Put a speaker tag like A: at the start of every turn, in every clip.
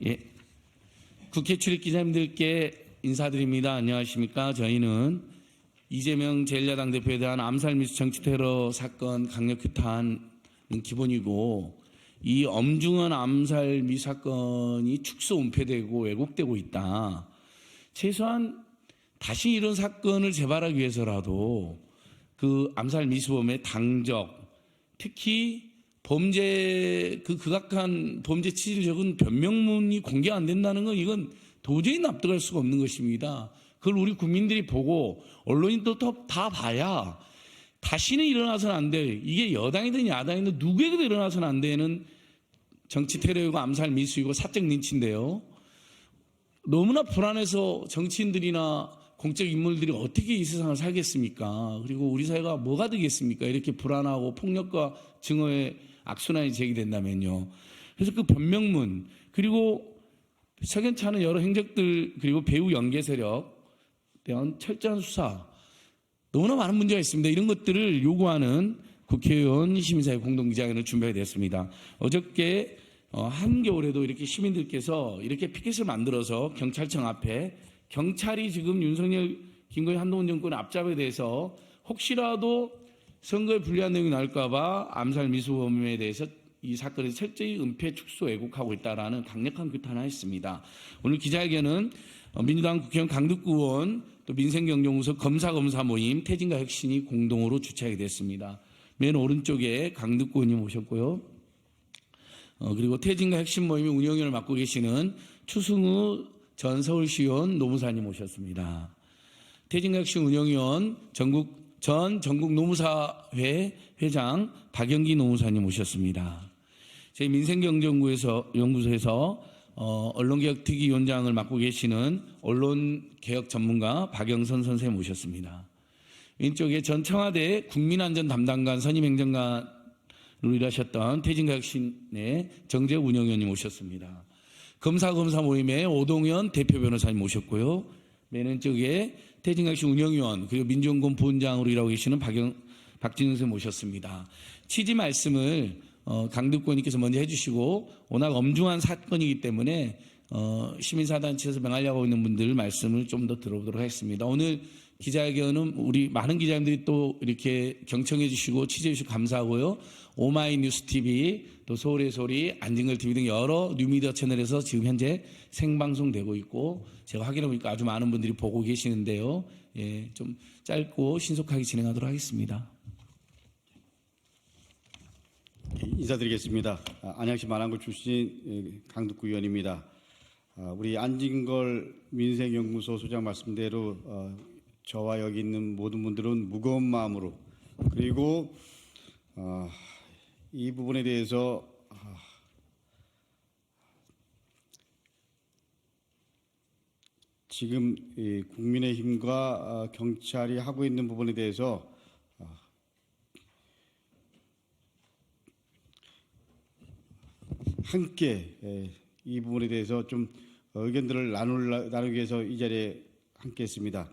A: 예. 국회 출입 기자님들께 인사드립니다. 안녕하십니까? 저희는 이재명 제1야당 대표에 대한 암살 미수 정치 테러 사건 강력 규탄은 기본이고, 이 엄중한 암살 미수 사건이 축소 은폐되고 왜곡되고 있다. 최소한 다시 이런 사건을 재발하기 위해서라도 그 암살 미수범의 당적, 특히 범죄 극악한 범죄 치질 적은 변명문이 공개 안 된다는 건 이건 도저히 납득할 수가 없는 것입니다. 그걸 우리 국민들이 보고 언론인도 다 봐야 다시는 일어나서는 안 돼. 이게 여당이든 야당이든 누구에게도 일어나서는 안 되는 정치 테러이고 암살 미수이고 사적 린치인데요. 너무나 불안해서 정치인들이나 공적 인물들이 어떻게 이 세상을 살겠습니까? 그리고 우리 사회가 뭐가 되겠습니까? 이렇게 불안하고 폭력과 증오의 악순환이 제기된다면요. 그래서 그 변명문, 그리고 석연치 않은 여러 행적들, 그리고 배후 연계 세력 대한 철저한 수사, 너무나 많은 문제가 있습니다. 이런 것들을 요구하는 국회의원 시민사회 공동기자회견을 준비하게 됐습니다. 어저께 한겨울에도 이렇게 시민들께서 이렇게 피켓을 만들어서 경찰청 앞에, 경찰이 지금 윤석열, 김건희, 한동훈 정권의 앞잡이에 대해서 혹시라도 선거에 불리한 내용이 나올까 봐 암살 미수범에 대해서 이 사건을 철저히 은폐, 축소, 왜곡하고 있다라는 강력한 규탄을 했습니다. 오늘 기자회견은 민주당 국회의원 강득구 의원, 또 민생경제연구소 검사 모임, 태진과 혁신이 공동으로 주최하게 됐습니다. 맨 오른쪽에 강득구 의원님 오셨고요. 그리고 태진과 혁신 모임의 운영위원을 맡고 계시는 추승우 전 서울시의원 노무사님 오셨습니다. 태진과 혁신 운영위원 전 전국 노무사회 회장 박영기 노무사님 오셨습니다. 저희 민생경제연구소에서 언론개혁특위위원장을 맡고 계시는 언론개혁 전문가 박영선 선생님 오셨습니다. 왼쪽에 전 청와대 국민안전 담당관 선임행정관으로 일하셨던 태진과 혁신의 정재욱 운영위원님 오셨습니다. 검사 모임의 오동현 대표 변호사님 오셨고요. 맨 왼쪽에 태진과 혁신 운영위원, 그리고 민주연구원 부원장으로 일하고 계시는 박진영 선생님 오셨습니다. 취지 말씀을 강득구 의원님께서 먼저 해주시고, 워낙 엄중한 사건이기 때문에 시민사단체에서 명하려고 있는 분들 말씀을 좀 더 들어보도록 하겠습니다. 오늘 기자회견은 우리 많은 기자님들이 또 이렇게 경청해 주시고 취재해 주시고 감사하고요. 오마이뉴스 TV, 또 서울의 소리, 안진걸 TV 등 여러 뉴미디어 채널에서 지금 현재 생방송되고 있고, 제가 확인해 보니까 아주 많은 분들이 보고 계시는데요. 예, 좀 짧고 신속하게 진행하도록 하겠습니다.
B: 인사드리겠습니다. 안양시 마랑구 출신 강득구 의원입니다. 우리 안진걸 민생연구소 소장 말씀대로 저와 여기 있는 모든 분들은 무거운 마음으로, 그리고 이 부분에 대해서 지금 국민의힘과 경찰이 하고 있는 부분에 대해서 함께 이 부분에 대해서 좀 의견들을 나누기 위해서 이 자리에 함께 했습니다.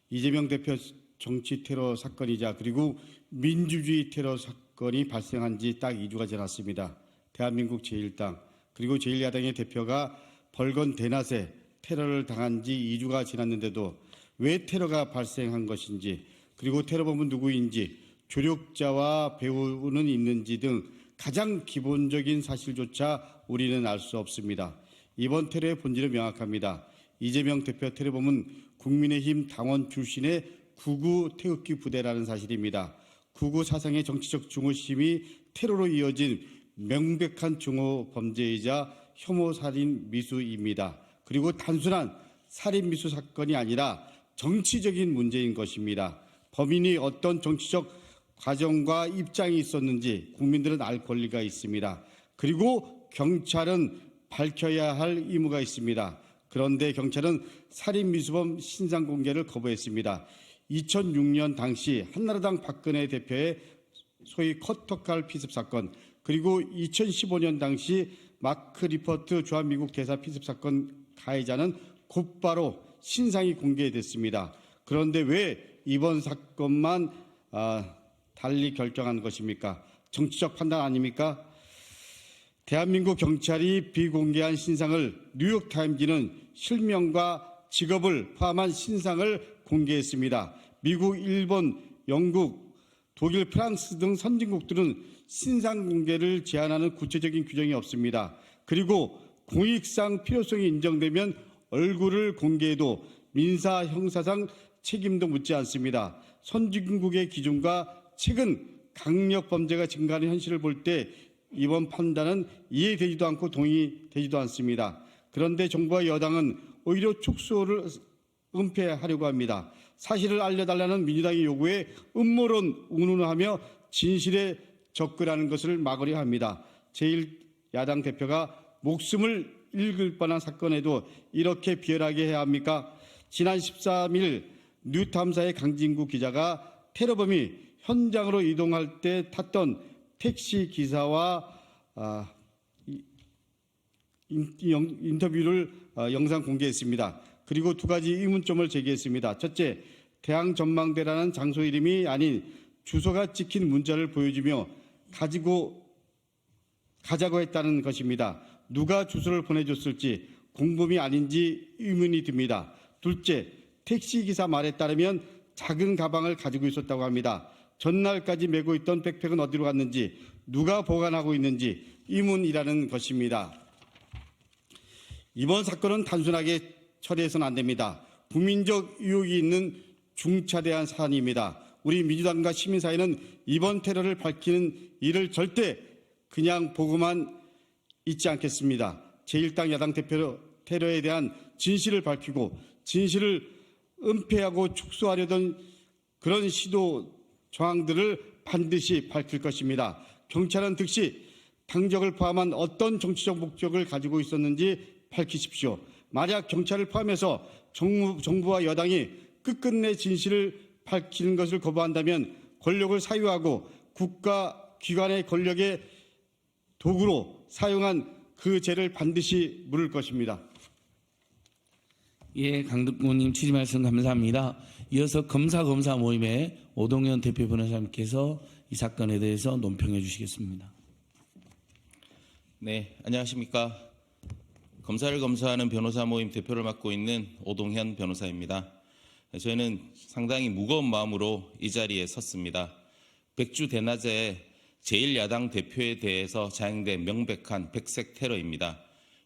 B: 이재명 대표 정치 테러 사건이자 그리고 민주주의 테러 사건이 발생한 지 딱 2주가 지났습니다. 대한민국 제1당 그리고 제1야당의 대표가 벌건 대낮에 테러를 당한 지 2주가 지났는데도 왜 테러가 발생한 것인지, 그리고 테러범은 누구인지, 조력자와 배후는 있는지 등 가장 기본적인 사실조차 우리는 알 수 없습니다. 이번 테러의 본질은 명확합니다. 이재명 대표 테러범은 국민의힘 당원 출신의 구구 태극기 부대라는 사실입니다. 구구 사상의 정치적 중호심이 테러로 이어진 명백한 중호 범죄이자 혐오 살인 미수입니다. 그리고 단순한 살인 미수 사건이 아니라 정치적인 문제인 것입니다. 범인이 어떤 정치적 과정과 입장이 있었는지 국민들은 알 권리가 있습니다. 그리고 경찰은 밝혀야 할 의무가 있습니다. 그런데 경찰은 살인 미수범 신상 공개를 거부했습니다. 2006년 당시 한나라당 박근혜 대표의 소위 커터칼 피습 사건, 그리고 2015년 당시 마크 리퍼트 주한미국 대사 피습 사건 가해자는 곧바로 신상이 공개됐습니다. 그런데 왜 이번 사건만 달리 결정한 것입니까? 정치적 판단 아닙니까? 대한민국 경찰이 비공개한 신상을 뉴욕타임즈는 실명과 직업을 포함한 신상을 공개했습니다. 미국, 일본, 영국, 독일, 프랑스 등 선진국들은 신상 공개를 제한하는 구체적인 규정이 없습니다. 그리고 공익상 필요성이 인정되면 얼굴을 공개해도 민사, 형사상 책임도 묻지 않습니다. 선진국의 기준과 최근 강력 범죄가 증가하는 현실을 볼 때 이번 판단은 이해되지도 않고 동의되지도 않습니다. 그런데 정부와 여당은 오히려 축소를 은폐하려고 합니다. 사실을 알려달라는 민주당의 요구에 음모론 운운하며 진실에 접근하는 것을 막으려 합니다. 제1야당 대표가 목숨을 잃을 뻔한 사건에도 이렇게 비열하게 해야 합니까? 지난 13일 뉴탐사의 강진구 기자가 테러범이 현장으로 이동할 때 탔던 택시 기사와 인터뷰를 영상 공개했습니다. 그리고 두 가지 의문점을 제기했습니다. 첫째, 대항전망대라는 장소 이름이 아닌 주소가 찍힌 문자를 보여주며 가자고 했다는 것입니다. 누가 주소를 보내줬을지 공범이 아닌지 의문이 듭니다. 둘째, 택시기사 말에 따르면 작은 가방을 가지고 있었다고 합니다. 전날까지 메고 있던 백팩은 어디로 갔는지, 누가 보관하고 있는지 의문이라는 것입니다. 이번 사건은 단순하게 처리해서는 안 됩니다. 국민적 의혹이 있는 중차대한 사안입니다. 우리 민주당과 시민사회는 이번 테러를 밝히는 일을 절대 그냥 보고만 있지 않겠습니다. 제1당 야당 대표 테러에 대한 진실을 밝히고 진실을 은폐하고 축소하려던 그런 시도 저항들을 반드시 밝힐 것입니다. 경찰은 즉시 당적을 포함한 어떤 정치적 목적을 가지고 있었는지 밝히십시오. 만약 경찰을 포함해서 정부와 여당이 끝끝내 진실을 밝히는 것을 거부한다면 권력을 사유하고 국가 기관의 권력의 도구로 사용한 그 죄를 반드시 물을 것입니다.
A: 예, 강덕구님 취지 말씀 감사합니다. 이어서 검사 모임의 오동현 대표 변호사님께서 이 사건에 대해서 논평해 주시겠습니다.
C: 네, 안녕하십니까. 검사를 검사하는 변호사 모임 대표를 맡고 있는 오동현 변호사입니다. 저희는 상당히 무거운 마음으로 이 자리에 섰습니다. 백주 대낮에 제1야당 대표에 대해서 자행된 명백한 백색 테러입니다.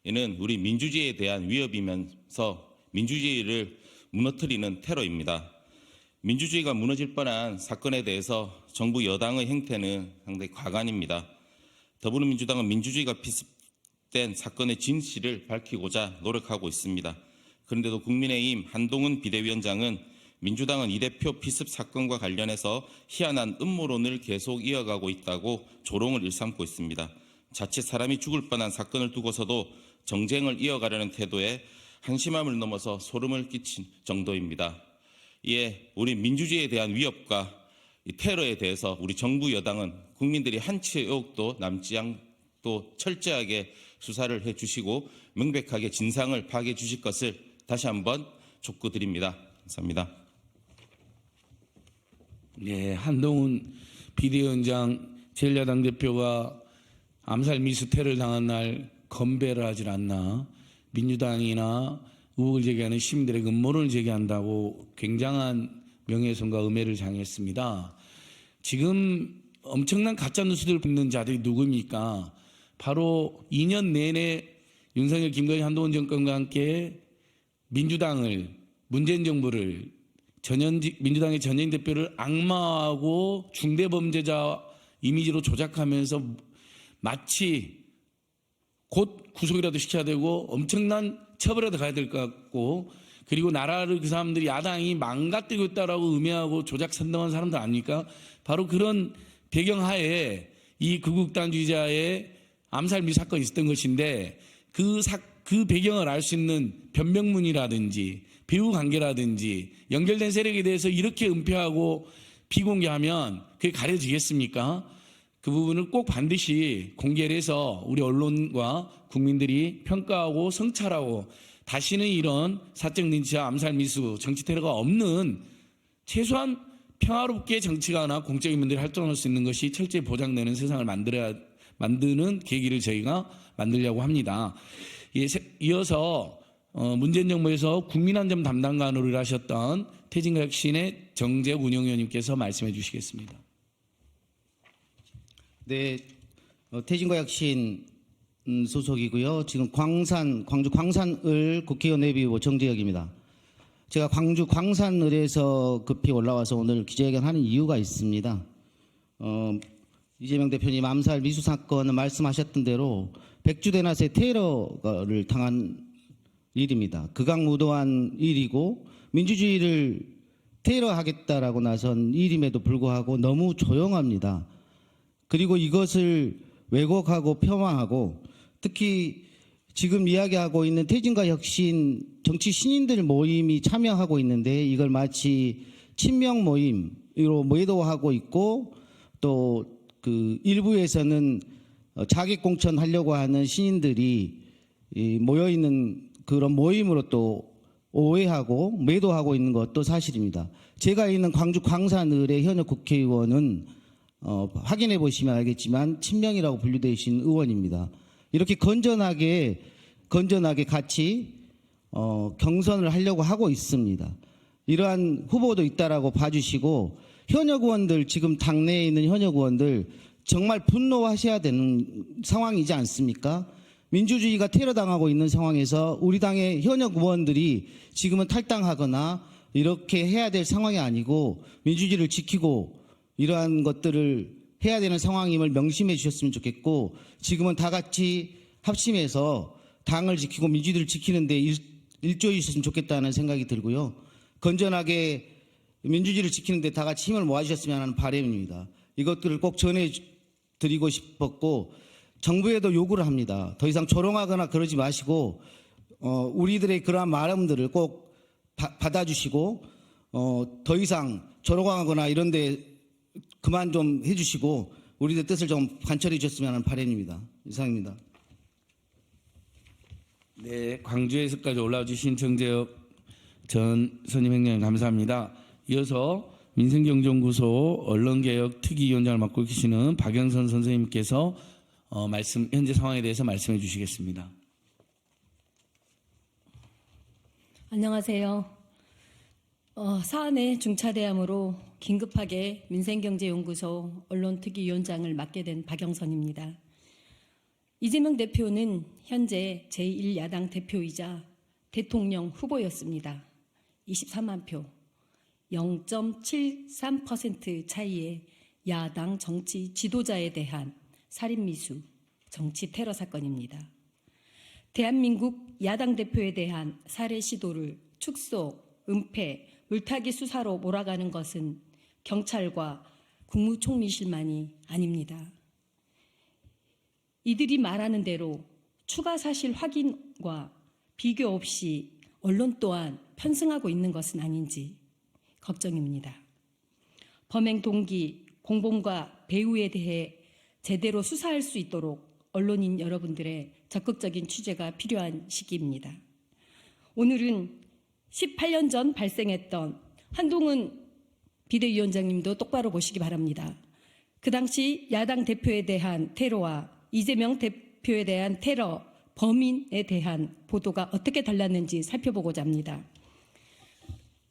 C: 이는 우리 민주주의에 대한 위협이면서 민주주의를 무너뜨리는 테러입니다. 민주주의가 무너질 뻔한 사건에 대해서 정부 여당의 행태는 상당히 과간입니다. 더불어민주당은 민주주의가 비습된 사건의 진실을 밝히고자 노력하고 있습니다. 그런데도 국민의힘 한동훈 비대위원장은 민주당은 이 대표 비습 사건과 관련해서 희한한 음모론을 계속 이어가고 있다고 조롱을 일삼고 있습니다. 자칫 사람이 죽을 뻔한 사건을 두고서도 정쟁을 이어가려는 태도에 한심함을 넘어서 소름을 끼친 정도입니다. 이에 우리 민주주의에 대한 위협과 이 테러에 대해서 우리 정부 여당은 국민들이 한치의 의혹도 남지 않고 철저하게 수사를 해주시고 명백하게 진상을 파악해 주실 것을 다시 한번 촉구드립니다. 감사합니다.
A: 네, 한동훈 비대위원장 제1야당 대표가 암살 미수 테러를 당한 날 건배를 하질 않나 민주당이나 의혹을 제기하는 시민들에게 음모론을 제기한다고 굉장한 명예훼손과 음해를 당했습니다. 지금 엄청난 가짜뉴스들을 붓는 자들이 누굽니까? 바로 2년 내내 윤석열, 김건희, 한동훈 정권과 함께 민주당을, 문재인 정부를, 민주당의 전현직 대표를 악마하고 중대범죄자 이미지로 조작하면서 마치 곧 구속이라도 시켜야 되고 엄청난 처벌에도 가야 될 것 같고, 그리고 나라를 그 사람들이 야당이 망가뜨리고 있다라고 음해하고 조작 선동한 사람들 아닙니까? 바로 그런 배경하에 이 극우극단주의자의 암살 미수 사건이 있었던 것인데 그 배경을 알 수 있는 변명문이라든지 배후 관계라든지 연결된 세력에 대해서 이렇게 은폐하고 비공개하면 그게 가려지겠습니까? 그 부분을 꼭 반드시 공개를 해서 우리 언론과 국민들이 평가하고 성찰하고 다시는 이런 사적 린치와 암살 미수, 정치 테러가 없는 최소한 평화롭게 정치가나 공적 인물들이 활동할 수 있는 것이 철저히 보장되는 세상을 만드는 계기를 저희가 만들려고 합니다. 이어서 문재인 정부에서 국민안전 담당관으로 하셨던 태진과 혁신의 정재욱 운영위원님께서 말씀해 주시겠습니다.
D: 네, 태진과 혁신 소속이고요. 지금 광주 광산을 국회의원 내비후보 정재혁입니다. 제가 광주 광산을에서 급히 올라와서 오늘 기자회견하는 이유가 있습니다. 이재명 대표님 암살 미수 사건은 말씀하셨던 대로 백주대낮에 테러를 당한 일입니다. 극악무도한 일이고 민주주의를 테러하겠다라고 나선 일임에도 불구하고 너무 조용합니다. 그리고 이것을 왜곡하고 폄하하고 특히 지금 이야기하고 있는 태진과 혁신 정치 신인들 모임이 참여하고 있는데 이걸 마치 친명 모임으로 매도하고 있고 또 그 일부에서는 자객 공천하려고 하는 신인들이 모여 있는 그런 모임으로 또 오해하고 매도하고 있는 것도 사실입니다. 제가 있는 광주 광산을의 현역 국회의원은 확인해 보시면 알겠지만 친명이라고 분류되신 의원입니다. 이렇게 건전하게 같이 경선을 하려고 하고 있습니다. 이러한 후보도 있다라고 봐주시고 현역 의원들 지금 당내에 있는 현역 의원들 정말 분노하셔야 되는 상황이지 않습니까? 민주주의가 테러당하고 있는 상황에서 우리 당의 현역 의원들이 지금은 탈당하거나 이렇게 해야 될 상황이 아니고 민주주의를 지키고 이러한 것들을 해야 되는 상황임을 명심해 주셨으면 좋겠고 지금은 다 같이 합심해서 당을 지키고 민주주의를 지키는 데 일조해 주셨으면 좋겠다는 생각이 들고요. 건전하게 민주주의를 지키는 데 다 같이 힘을 모아주셨으면 하는 바람입니다. 이것들을 꼭 전해드리고 싶었고 정부에도 요구를 합니다. 더 이상 조롱하거나 그러지 마시고 우리들의 그러한 마음들을 꼭 받아주시고 더 이상 조롱하거나 이런 데 그만 좀 해주시고 우리들 뜻을 좀 관철해 주셨으면 하는 바람입니다. 이상입니다.
A: 네, 광주에서까지 올라와 주신 정재혁 전 선임행님 감사합니다. 이어서 민생경제연구소 언론개혁 특위위원장을 맡고 계시는 박영선 선생님께서 현재 상황에 대해서 말씀해 주시겠습니다.
E: 안녕하세요. 사안의 중차대함으로 긴급하게 민생경제연구소 언론특위위원장을 맡게 된 박영선입니다. 이재명 대표는 현재 제1야당 대표이자 대통령 후보였습니다. 23만 표, 0.73% 차이의 야당 정치 지도자에 대한 살인미수, 정치 테러 사건입니다. 대한민국 야당 대표에 대한 살해 시도를 축소, 은폐, 물타기 수사로 몰아가는 것은 경찰과 국무총리실만이 아닙니다. 이들이 말하는 대로 추가 사실 확인과 비교 없이 언론 또한 편승하고 있는 것은 아닌지 걱정입니다. 범행 동기, 공범과 배후에 대해 제대로 수사할 수 있도록 언론인 여러분들의 적극적인 취재가 필요한 시기입니다. 오늘은 18년 전 발생했던 한동훈 비대위원장님도 똑바로 보시기 바랍니다. 그 당시 야당 대표에 대한 테러와 이재명 대표에 대한 테러 범인에 대한 보도가 어떻게 달랐는지 살펴보고자 합니다.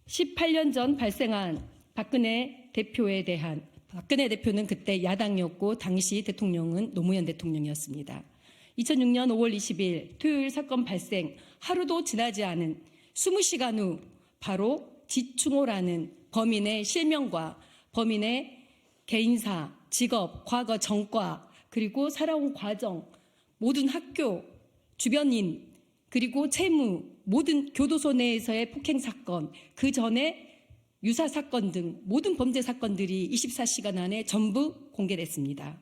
E: 18년 전 발생한 박근혜 대표는 그때 야당이었고 당시 대통령은 노무현 대통령이었습니다. 2006년 5월 20일 토요일 사건 발생 하루도 지나지 않은 20시간 후 바로 지충호라는 범인의 실명과 범인의 개인사, 직업, 과거 전과 그리고 살아온 과정, 모든 학교, 주변인, 그리고 채무, 모든 교도소 내에서의 폭행 사건, 그 전에 유사 사건 등 모든 범죄 사건들이 24시간 안에 전부 공개됐습니다.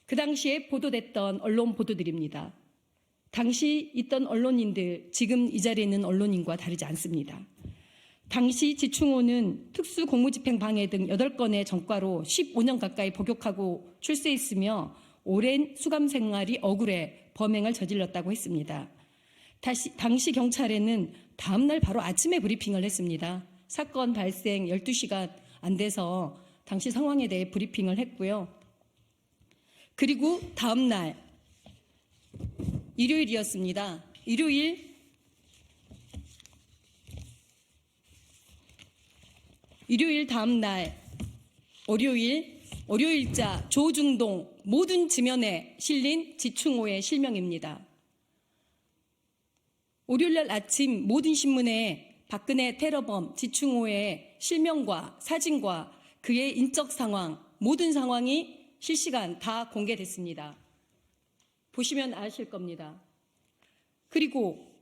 E: 그 당시에 보도됐던 언론 보도들입니다. 당시 있던 언론인들, 지금 이 자리에 있는 언론인과 다르지 않습니다. 당시 지충호는 특수공무집행 방해 등 8건의 전과로 15년 가까이 복역하고 출세했으며 오랜 수감 생활이 억울해 범행을 저질렀다고 했습니다. 당시 경찰에는 다음날 바로 아침에 브리핑을 했습니다. 사건 발생 12시간 안 돼서 당시 상황에 대해 브리핑을 했고요. 그리고 다음 날 일요일이었습니다. 일요일 다음 날 월요일자 조중동 모든 지면에 실린 지충호의 실명입니다. 월요일날 아침 모든 신문에 박근혜 테러범 지충호의 실명과 사진과 그의 인적 상황, 모든 상황이 실시간 다 공개됐습니다. 보시면 아실 겁니다. 그리고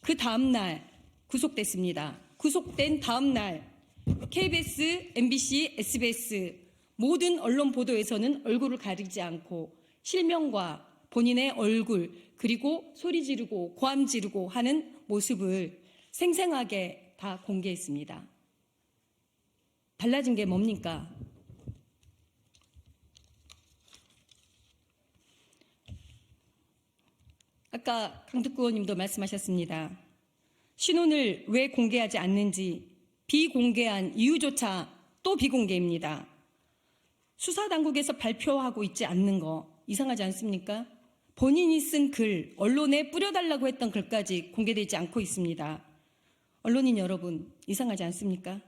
E: 그 다음 날 구속됐습니다. 구속된 다음 날 KBS, MBC, SBS 모든 언론 보도에서는 얼굴을 가리지 않고 실명과 본인의 얼굴 그리고 소리 지르고 고함 지르고 하는 모습을 생생하게 다 공개했습니다. 달라진 게 뭡니까? 아까 강특구 의원님도 말씀하셨습니다. 신원을 왜 공개하지 않는지 비공개한 이유조차 또 비공개입니다. 수사당국에서 발표하고 있지 않는 거 이상하지 않습니까? 본인이 쓴 글, 언론에 뿌려달라고 했던 글까지 공개되지 않고 있습니다. 언론인 여러분, 이상하지 않습니까?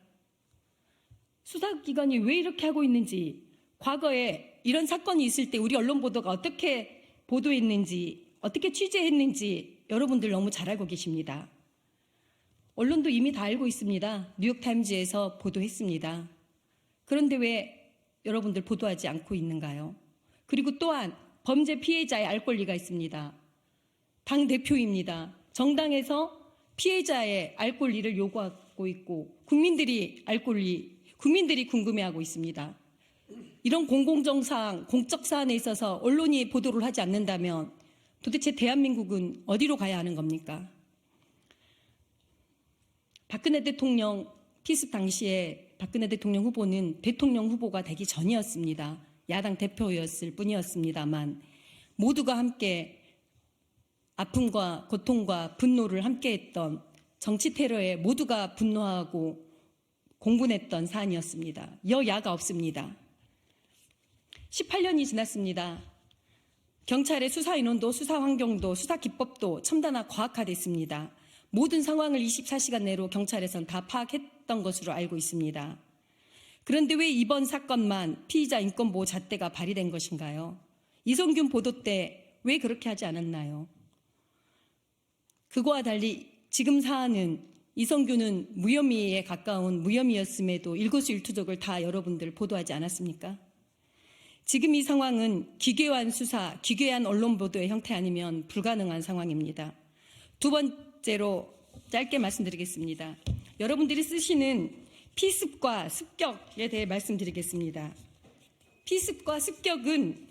E: 수사기관이 왜 이렇게 하고 있는지, 과거에 이런 사건이 있을 때 우리 언론 보도가 어떻게 보도했는지, 어떻게 취재했는지 여러분들 너무 잘 알고 계십니다. 언론도 이미 다 알고 있습니다. 뉴욕타임즈에서 보도했습니다. 그런데 왜 여러분들 보도하지 않고 있는가요? 그리고 또한 범죄 피해자의 알 권리가 있습니다. 당대표입니다. 정당에서 피해자의 알 권리를 요구하고 있고 국민들이 궁금해하고 있습니다. 이런 공공정상, 공적 사안에 있어서 언론이 보도를 하지 않는다면 도대체 대한민국은 어디로 가야 하는 겁니까? 박근혜 대통령 피습 당시에 박근혜 대통령 후보는 대통령 후보가 되기 전이었습니다. 야당 대표였을 뿐이었습니다만 모두가 함께 아픔과 고통과 분노를 함께했던 정치 테러에 모두가 분노하고 공분했던 사안이었습니다. 여야가 없습니다. 18년이 지났습니다. 경찰의 수사 인원도 수사 환경도 수사 기법도 첨단화 과학화됐습니다. 모든 상황을 24시간 내로 경찰에서는 다 파악했던 것으로 알고 있습니다. 그런데 왜 이번 사건만 피의자 인권보호 잣대가 발휘된 것인가요? 이성균 보도 때 왜 그렇게 하지 않았나요? 그거와 달리 지금 사안은 이성균은 무혐의에 가까운 무혐의였음에도 일거수일투족을 다 여러분들 보도하지 않았습니까? 지금 이 상황은 기괴한 수사, 기괴한 언론 보도의 형태 아니면 불가능한 상황입니다. 두 번째로 짧게 말씀드리겠습니다. 여러분들이 쓰시는 피습과 습격에 대해 말씀드리겠습니다. 피습과 습격은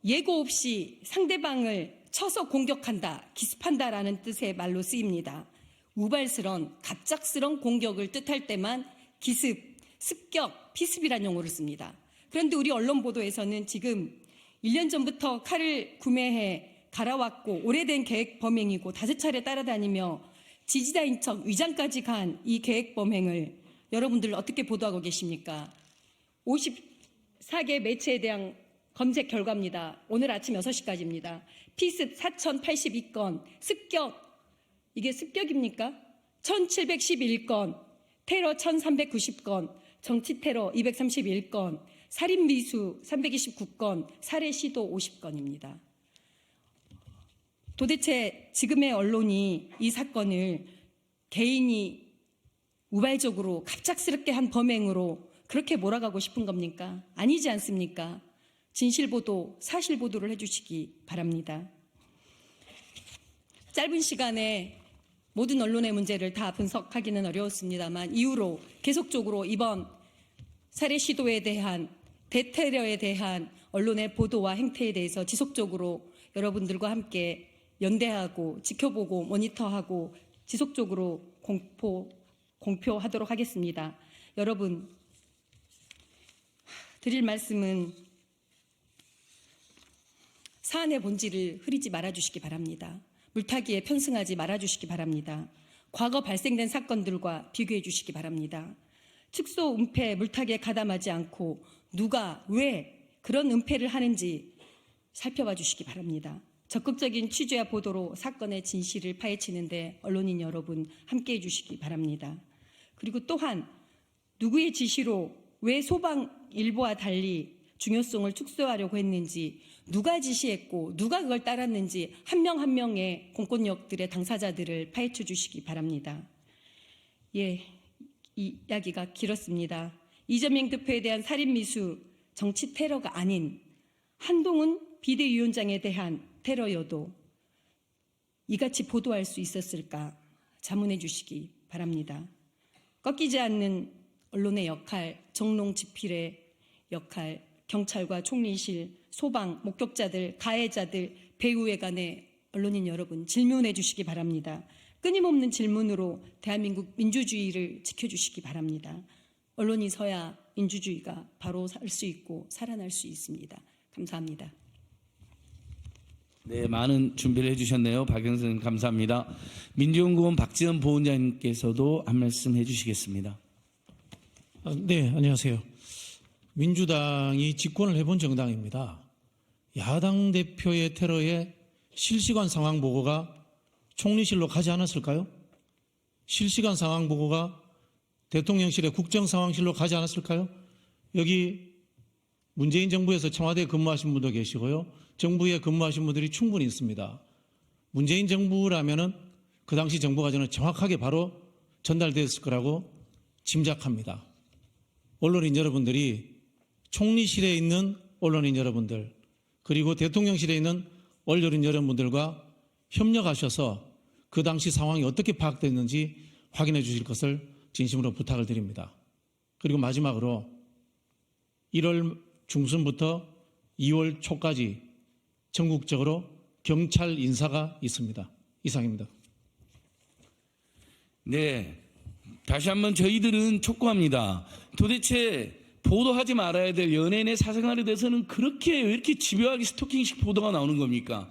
E: 예고 없이 상대방을 쳐서 공격한다, 기습한다라는 뜻의 말로 쓰입니다. 우발스런, 갑작스런 공격을 뜻할 때만 기습, 습격, 피습이라는 용어를 씁니다. 그런데 우리 언론 보도에서는 지금 1년 전부터 칼을 구매해 갈아왔고 오래된 계획 범행이고 5차례 따라다니며 지지자인 척 위장까지 간 이 계획 범행을 여러분들 어떻게 보도하고 계십니까? 54개 매체에 대한 검색 결과입니다. 오늘 아침 6시까지입니다. 피습 4,082건, 습격, 이게 습격입니까? 1,711건, 테러 1,390건, 정치 테러 231건, 살인 미수 329건, 살해 시도 50건입니다. 도대체 지금의 언론이 이 사건을 개인이 우발적으로 갑작스럽게 한 범행으로 그렇게 몰아가고 싶은 겁니까? 아니지 않습니까? 진실보도, 사실보도를 해주시기 바랍니다. 짧은 시간에 모든 언론의 문제를 다 분석하기는 어려웠습니다만 이후로 계속적으로 이번 살해 시도에 대한 대테러에 대한 언론의 보도와 행태에 대해서 지속적으로 여러분들과 함께 연대하고 지켜보고 모니터하고 지속적으로 공표하도록 하겠습니다. 여러분, 드릴 말씀은 사안의 본질을 흐리지 말아주시기 바랍니다. 물타기에 편승하지 말아주시기 바랍니다. 과거 발생된 사건들과 비교해 주시기 바랍니다. 축소, 은폐, 물타기에 가담하지 않고 누가 왜 그런 은폐를 하는지 살펴봐 주시기 바랍니다. 적극적인 취재와 보도로 사건의 진실을 파헤치는데 언론인 여러분 함께해 주시기 바랍니다. 그리고 또한 누구의 지시로 왜 소방 일부와 달리 중요성을 축소하려고 했는지, 누가 지시했고 누가 그걸 따랐는지 한 명 한 명의 공권력들의 당사자들을 파헤쳐 주시기 바랍니다. 예, 이 이야기가 길었습니다. 이재명 대표에 대한 살인미수 정치 테러가 아닌 한동훈 비대위원장에 대한 테러여도 이같이 보도할 수 있었을까 자문해 주시기 바랍니다. 꺾이지 않는 언론의 역할, 정롱지필의 역할, 경찰과 총리실, 소방, 목격자들, 가해자들, 배우회관의 언론인 여러분 질문해 주시기 바랍니다. 끊임없는 질문으로 대한민국 민주주의를 지켜주시기 바랍니다. 언론이 서야 민주주의가 바로 살 수 있고 살아날 수 있습니다. 감사합니다.
A: 네, 많은 준비를 해주셨네요. 박영선 선생님 감사합니다. 민주연구원 박지원 보훈자님께서도 한 말씀 해주시겠습니다.
F: 네, 안녕하세요. 민주당이 집권을 해본 정당입니다. 야당 대표의 테러에 실시간 상황 보고가 총리실로 가지 않았을까요? 실시간 상황 보고가 대통령실의 국정상황실로 가지 않았을까요? 여기 문재인 정부에서 청와대에 근무하신 분도 계시고요. 정부에 근무하신 분들이 충분히 있습니다. 문재인 정부라면은 그 당시 정보 과정은 정확하게 바로 전달됐을 거라고 짐작합니다. 언론인 여러분들이 총리실에 있는 언론인 여러분들, 그리고 대통령실에 있는 언론인 여러분들과 협력하셔서 그 당시 상황이 어떻게 파악됐는지 확인해 주실 것을 진심으로 부탁을 드립니다. 그리고 마지막으로 1월 중순부터 2월 초까지 전국적으로 경찰 인사가 있습니다. 이상입니다.
A: 네, 다시 한번 저희들은 촉구합니다. 도대체 보도하지 말아야 될 연예인의 사생활에 대해서는 왜 이렇게 집요하게 스토킹식 보도가 나오는 겁니까?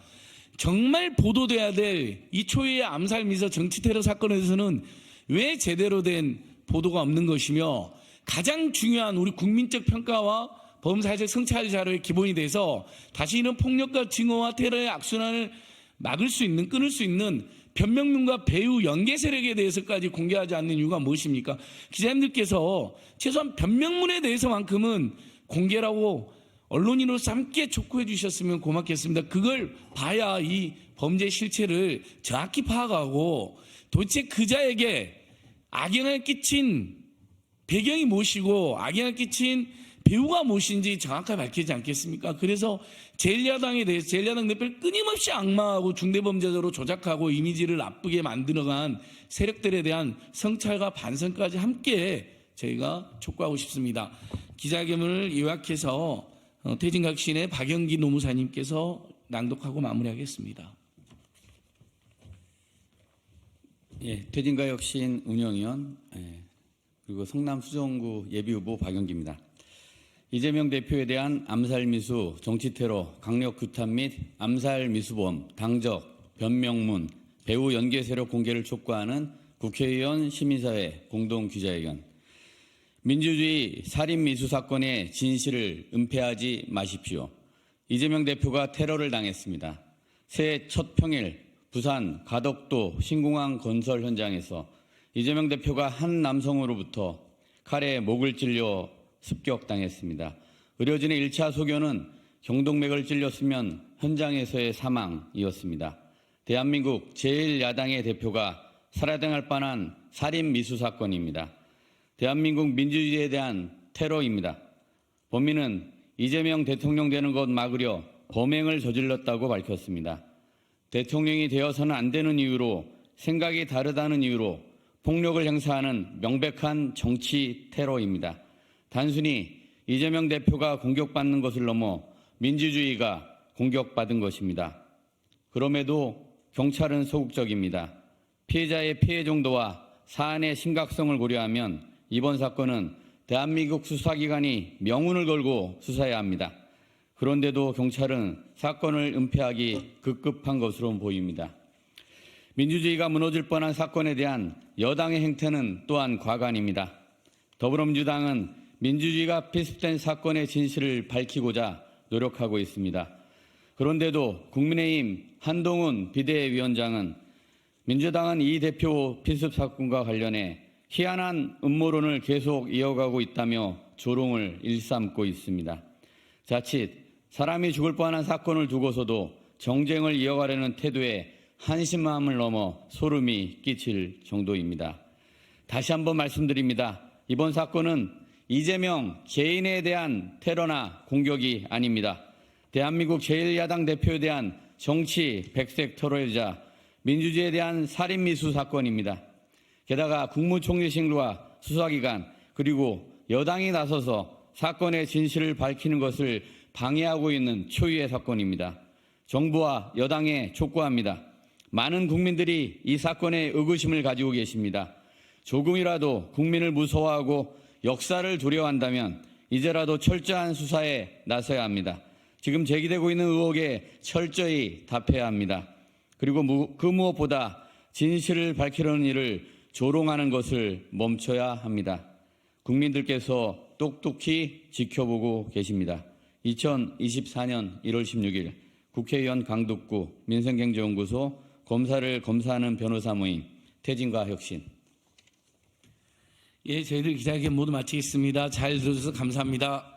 A: 정말 보도돼야 될 이 초유의 암살 미서 정치 테러 사건에 대해서는 왜 제대로 된 보도가 없는 것이며, 가장 중요한 우리 국민적 평가와 범사회적 성찰 자료의 기본이 돼서 다시 이런 폭력과 증오와 테러의 악순환을 막을 수 있는, 끊을 수 있는 변명문과 배후 연계 세력에 대해서까지 공개하지 않는 이유가 무엇입니까? 기자님들께서 최소한 변명문에 대해서만큼은 공개라고 언론인으로서 함께 촉구해 주셨으면 고맙겠습니다. 그걸 봐야 이 범죄 실체를 정확히 파악하고 도대체 그자에게 악영향을 끼친 배경이 무엇이고 악영향을 끼친 배우가 무엇인지 정확하게 밝히지 않겠습니까? 그래서 제1야당에 대해서 제1야당 대표를 끊임없이 악마하고 중대범죄자로 조작하고 이미지를 나쁘게 만들어간 세력들에 대한 성찰과 반성까지 함께 저희가 촉구하고 싶습니다. 기자회견을 요약해서 퇴진각신의 박영기 노무사님께서 낭독하고 마무리하겠습니다.
G: 예, 퇴진가혁신 운영위원, 그리고 성남 수정구 예비후보 박영기입니다. 이재명 대표에 대한 암살미수, 정치테러, 강력규탄 및 암살미수범, 당적, 변명문, 배후 연계세력 공개를 촉구하는 국회의원 시민사회 공동기자회견. 민주주의 살인미수 사건의 진실을 은폐하지 마십시오. 이재명 대표가 테러를 당했습니다. 새해 첫 평일 부산 가덕도 신공항 건설 현장에서 이재명 대표가 한 남성으로부터 칼에 목을 찔려 습격당했습니다. 의료진의 1차 소견은 경동맥을 찔렸으면 현장에서의 사망이었습니다. 대한민국 제1야당의 대표가 살아당할 뻔한 살인 미수 사건입니다. 대한민국 민주주의에 대한 테러입니다. 범인은 이재명 대통령 되는 것 막으려 범행을 저질렀다고 밝혔습니다. 대통령이 되어서는 안 되는 이유로, 생각이 다르다는 이유로 폭력을 행사하는 명백한 정치 테러입니다. 단순히 이재명 대표가 공격받는 것을 넘어 민주주의가 공격받은 것입니다. 그럼에도 경찰은 소극적입니다. 피해자의 피해 정도와 사안의 심각성을 고려하면 이번 사건은 대한민국 수사기관이 명운을 걸고 수사해야 합니다. 그런데도 경찰은 사건을 은폐하기 급급한 것으로 보입니다. 민주주의가 무너질 뻔한 사건에 대한 여당의 행태는 또한 과간입니다. 더불어민주당은 민주주의가 필수된 사건의 진실을 밝히고자 노력하고 있습니다. 그런데도 국민의힘 한동훈 비대위원장은 민주당은 이 대표 필습 사건과 관련해 희한한 음모론을 계속 이어가고 있다며 조롱을 일삼고 있습니다. 자칫 사람이 죽을 뻔한 사건을 두고서도 정쟁을 이어가려는 태도에 한심함을 넘어 소름이 끼칠 정도입니다. 다시 한번 말씀드립니다. 이번 사건은 이재명 개인에 대한 테러나 공격이 아닙니다. 대한민국 제1야당 대표에 대한 정치 백색 테러이자 민주주의에 대한 살인미수 사건입니다. 게다가 국무총리실과 수사기관 그리고 여당이 나서서 사건의 진실을 밝히는 것을 방해하고 있는 초유의 사건입니다. 정부와 여당에 촉구합니다. 많은 국민들이 이 사건에 의구심을 가지고 계십니다. 조금이라도 국민을 무서워하고 역사를 두려워한다면 이제라도 철저한 수사에 나서야 합니다. 지금 제기되고 있는 의혹에 철저히 답해야 합니다. 그리고 그 무엇보다 진실을 밝히려는 일을 조롱하는 것을 멈춰야 합니다. 국민들께서 똑똑히 지켜보고 계십니다. 2024년 1월 16일 국회의원 강북구 민생경제연구소 검사를 검사하는 변호사 모임 퇴진과 혁신.
A: 예, 저희들 기자회견 모두 마치겠습니다. 잘 들어주셔서 감사합니다.